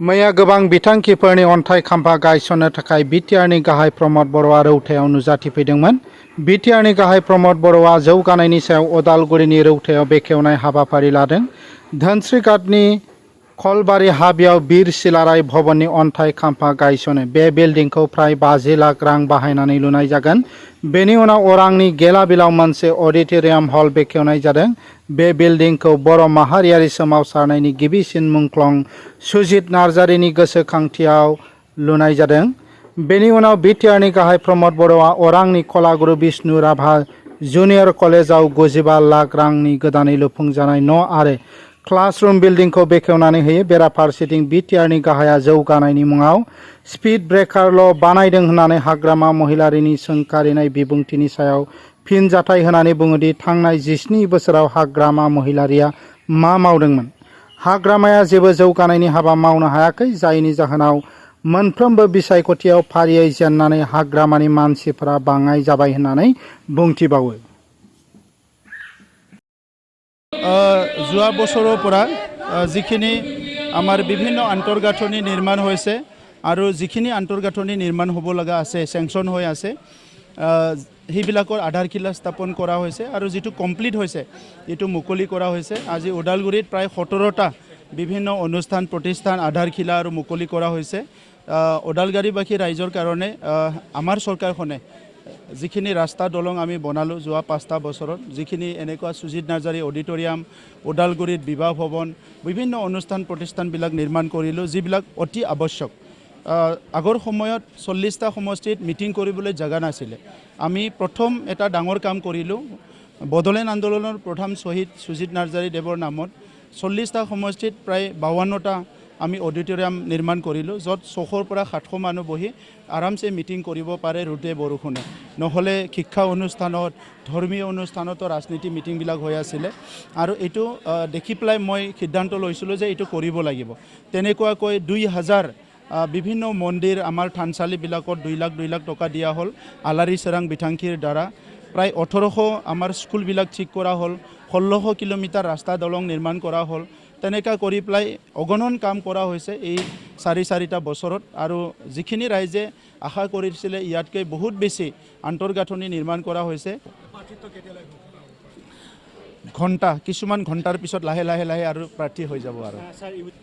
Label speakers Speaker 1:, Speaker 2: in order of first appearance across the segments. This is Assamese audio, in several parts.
Speaker 1: मैया गोबां बिथांखिफोरनि अन्थाइ खाम्फा गायसननो थाखाय बिटिआरनि गाहाय प्रमद बर'आ रौथायाव नुजाथिफैदोंमोन। बिटिआरनि गाहाय प्रमद बर'आ जौगानायनि सायाव उदालगुरिनि रौथायाव बेखेवनाय हाबाफारि लादों। धोनस्रीघाटनि खलबारि हाबियाव बिर सिलाराय भवननि अन्थाइ खाम्फा गायसनो। बे बिल्डिंखौ फ्राय 50 लाख रां बाहायनानै लुनाय जागोन। बेनि उनाव अरांनि गेलाबिलाव मोनसे अडिटोरियाम हल बेखेवनाय जादों। बे बिल्डिंखौ बर' माहारियारि सोमावसारनायनि गिबिसिन मुंख्लं सुजित नार्जारिनि गोसोखांथियाव लुनाय जादों। बेनि उनाव बिटिआरनि गाहाय प्रमद बर'आ अरांनि कलागुरु बिष्णु राभा जुनियर कलेजाव 95 लाख रांनि गोदानै लुफुंजानाय न' आरो क्लासरुम बिल्डिंखौ बेखेवनानै होयो। बेराफारसेथिं बिटिआरनि गाहाया जौगानायनि मुङाव स्पीड ब्रेकारल' बानायदों होननानै हाग्रामा महिलारिनि सोंखारिनाय बिबुंथिनि सायाव फिनजाथाय होनानै बुङोदि थांनाय 17 बोसोराव हाग्रामा महिलारिया मा मावदोंमोन। हाग्रामाया जेबो जौगानायनि हाबा मावनो हायाखै, जायनि जाहोनाव मोनफ्रोमबो बिसायख'थियाव फारियै जेननानै हाग्रामानि मानसिफोरा बाङाइ जाबाय होननानै बुंथिबावो।
Speaker 2: যোৱা বছৰৰ পৰা যিখিনি আমাৰ বিভিন্ন আন্তঃগাঁথনি নিৰ্মাণ হৈছে আৰু যিখিনি আন্তঃগাঁথনি নিৰ্মাণ হ'ব লগা আছে, চেংচন হৈ আছে, সেইবিলাকৰ আধাৰশিলা স্থাপন কৰা হৈছে আৰু যিটো কমপ্লিট হৈছে এইটো মুকলি কৰা হৈছে। আজি ওদালগুৰিত প্ৰায় 17টা বিভিন্ন অনুষ্ঠান প্ৰতিষ্ঠান আধাৰশিলা আৰু মুকলি কৰা হৈছে। ওদালগুৰিবাসী ৰাইজৰ কাৰণে আমাৰ চৰকাৰখনে যিখিনি ৰাস্তা দলং আমি বনালোঁ যোৱা 5টা বছৰত, যিখিনি এনেকুৱা সুজিত নাৰ্জাৰী অডিটৰিয়াম, ওদালগুৰিত বিবাহ ভৱন, বিভিন্ন অনুষ্ঠান প্ৰতিষ্ঠানবিলাক নিৰ্মাণ কৰিলোঁ, যিবিলাক অতি আৱশ্যক। আগৰ সময়ত 40টা সমষ্টিত মিটিং কৰিবলৈ জেগা নাছিলে। আমি প্ৰথম এটা ডাঙৰ কাম কৰিলোঁ, বড়োলেণ্ড আন্দোলনৰ প্ৰথম শ্বহীদ সুজিত নাৰ্জাৰী দেৱৰ নামত 40টা সমষ্টিত প্ৰায় 52টা আমি অডিটৰিয়াম নিৰ্মাণ কৰিলোঁ, য'ত 600 পৰা 700 মানুহ বহি আৰামছে মিটিং কৰিব পাৰে ৰ'দে বৰষুণে। নহ'লে শিক্ষা অনুষ্ঠানত, ধৰ্মীয় অনুষ্ঠানতো ৰাজনীতি মিটিংবিলাক হৈ আছিলে আৰু এইটো দেখি পেলাই মই সিদ্ধান্ত লৈছিলোঁ যে এইটো কৰিব লাগিব। তেনেকুৱাকৈ 2000 বিভিন্ন মন্দিৰ আমাৰ থানচালিবিলাকত 2 লাখ টকা দিয়া হ'ল আলাৰী চেৰাং বিথাংখীৰ দ্বাৰা। প্ৰায় 1800 আমাৰ স্কুলবিলাক ঠিক কৰা হ'ল, 1600 কিলোমিটাৰ ৰাস্তা দলং নিৰ্মাণ কৰা হ'ল। তেনেকৈ কৰি পেলাই অগণন কাম কৰা হৈছে এই 4-4টা বছৰত। আৰু যিখিনি ৰাইজে আশা কৰিছিলে ইয়াতকৈ বহুত বেছি আন্তঃগাঁথনি নিৰ্মাণ কৰা হৈছে। ঘণ্টা, কিছুমান ঘণ্টাৰ পিছত লাহে লাহে আৰু প্ৰাৰ্থী হৈ যাব। আৰু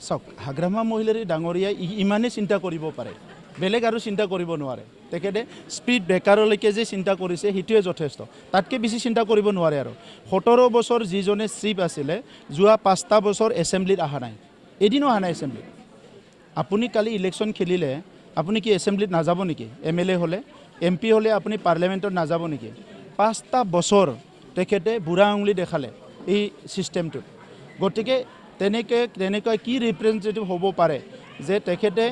Speaker 2: চাওক, হাগ্ৰামা মহিলাৰী ডাঙৰীয়াই ইমানেই চিন্তা কৰিব পাৰে, বেলেগ আৰু চিন্তা কৰিব নোৱাৰে। তেখেতে স্পীড ব্ৰেকাৰলৈকে যে চিন্তা কৰিছে সেইটোৱে যথেষ্ট, তাতকৈ বেছি চিন্তা কৰিব নোৱাৰে। আৰু 17 বছৰ যিজনে চিফ আছিলে, যোৱা 5টা বছৰ এছেম্বলিত অহা নাই, এদিনো অহা নাই এছেম্বলিত। আপুনি কালি ইলেকশ্যন খেলিলে আপুনি কি এছেম্বলিত নাযাব নেকি? MLA হ'লে, MP হ'লে আপুনি পাৰ্লিয়ামেণ্টত নাযাব নেকি? 5টা বছৰ তেখেতে বুঢ়া আঙুলি দেখালে এই ছিষ্টেমটোত। গতিকে তেনেকৈ কি ৰিপ্ৰেজেণ্টেটিভ হ'ব পাৰে যে তেখেতে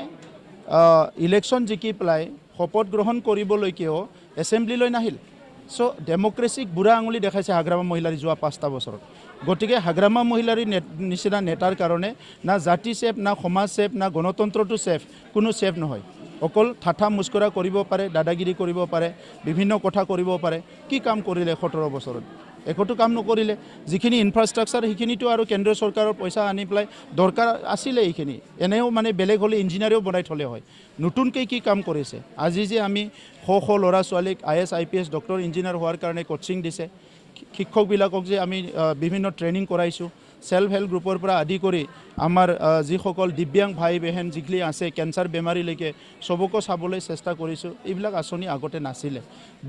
Speaker 2: ইলেকশ্যন জিকি পেলাই শপত গ্ৰহণ কৰিবলৈকেও এছেম্বলিলৈ নাহিল। চ' ডেমক্ৰেচিক বুঢ়া আঙুলি দেখাইছে হাগ্ৰামা মহিলাৰী যোৱা 5টা বছৰত। গতিকে হাগ্ৰামা মহিলাৰীৰ নিচিনা নেতাৰ কাৰণে না জাতি ছেফ, না সমাজ ছেফ, না গণতন্ত্ৰটো ছেফ, কোনো ছেফ নহয়। অকল ঠাঠা মুস্কৰা কৰিব পাৰে, দাদাগিৰি কৰিব পাৰে, বিভিন্ন কথা কৰিব পাৰে। কি কাম কৰিলে 17 বছৰত? একোটো কাম নকৰিলে। যিখিনি ইনফ্ৰাষ্ট্ৰাকচাৰ সেইখিনিতো আৰু কেন্দ্ৰীয় চৰকাৰৰ পইচা আনি পেলাই দৰকাৰ আছিলে এইখিনি, এনেও মানে বেলেগ হ'লে ইঞ্জিনিয়াৰেও বনাই থ'লে হয়। নতুনকৈ কি কাম কৰিছে? আজি যে আমি শ ল'ৰা ছোৱালীক IAS IPS ডক্টৰ ইঞ্জিনিয়াৰ হোৱাৰ কাৰণে কোচিং দিছে, শিক্ষকবিলাকক যে আমি বিভিন্ন ট্ৰেইনিং কৰাইছোঁ, সেল্ফ হেল্প গ্ৰুপৰ পৰা আদি কৰি আমাৰ যিসকল দিব্যাং ভাই বেহেন যিখিনি আছে কেঞ্চাৰ বেমাৰীলৈকে চবকো চাবলৈ চেষ্টা কৰিছোঁ। এইবিলাক আঁচনি আগতে নাছিলে।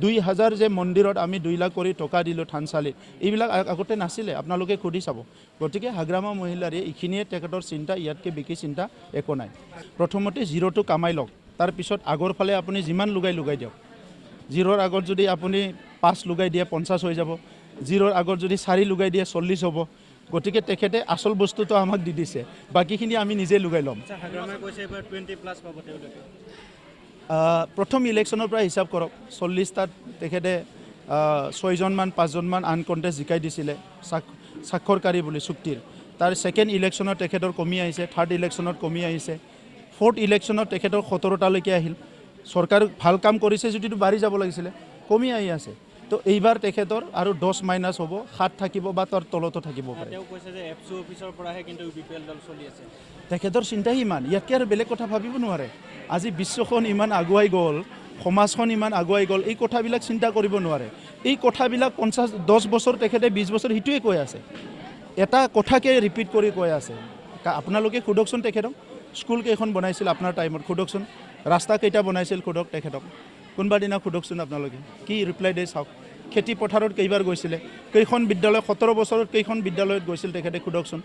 Speaker 2: 2000 যে মন্দিৰত আমি 2 লাখ কৰি টকা দিলোঁ থানচালিত, এইবিলাক আগতে নাছিলে, আপোনালোকে সুধি চাব। গতিকে হাগ্ৰামা মহিলাৰীয়ে এইখিনিয়ে তেখেতৰ চিন্তা, ইয়াতকৈ বিকি চিন্তা একো নাই। প্ৰথমতে জিৰ'টো কামাই লওক, তাৰপিছত আগৰ ফালে আপুনি যিমান লগাই দিয়ক। জিৰ'ৰ আগত যদি আপুনি 5 লগাই দিয়ে 50 হৈ যাব, জিৰ'ৰ আগত যদি 4 লগাই দিয়ে 40 হ'ব। গতিকে তেখেতে আচল বস্তুটো আমাক দি দিছে, বাকীখিনি আমি নিজে লগাই ল'ম। প্ৰথম ইলেকশ্যনৰ পৰা হিচাপ কৰক, 40টাত তেখেতে 6জনমান 5জনমান আনকণ্টেষ্ট জিকাই দিছিলে স্বাক্ষৰকাৰী বুলি চুক্তিৰ। তাৰ ছেকেণ্ড ইলেকশ্যনত তেখেতৰ কমি আহিছে, থাৰ্ড ইলেকশ্যনত কমি আহিছে, ফ'ৰ্থ ইলেকশ্যনত তেখেতৰ 17টালৈকে আহিল। চৰকাৰ ভাল কাম কৰিছে যদিতো বাঢ়ি যাব লাগিছিলে, কমি আহি আছে। তো এইবাৰ তেখেতৰ আৰু 10 মাইনাছ হ'ব 7 থাকিব বা তাৰ তলতো থাকিব পাৰে
Speaker 3: তেওঁ কৈছে যে এফচি অফিচৰ পৰাহে কিন্তু ইউবিপিএল দল চলি আছে
Speaker 2: তেখেতৰ চিন্তাই ইমান ইয়াতকৈ আৰু বেলেগ কথা ভাবিব নোৱাৰে আজি বিশ্বখন ইমান আগুৱাই গ'ল সমাজখন ইমান আগুৱাই গ'ল এই কথাবিলাক চিন্তা কৰিব নোৱাৰে এই কথাবিলাক 10 বছৰ তেখেতে 20 বছৰ সিটোৱে কৈ আছে এটা কথাকে ৰিপিট কৰি কৈ আছে আপোনালোকে সোধকচোন তেখেতক স্কুল কেইখন বনাইছিল আপোনাৰ টাইমত সোধকচোন ৰাস্তা কেইটা বনাইছিল সোধক তেখেতক কোনোবা দিনা সোধকচোন আপোনালোকে কি ৰিপ্লাই দিয়ে চাওক খেতি পথাৰত কেইবাৰ গৈছিলে কেইখন বিদ্যালয় 17 বছৰত কেইখন বিদ্যালয়ত গৈছিল তেখেতে সোধকচোন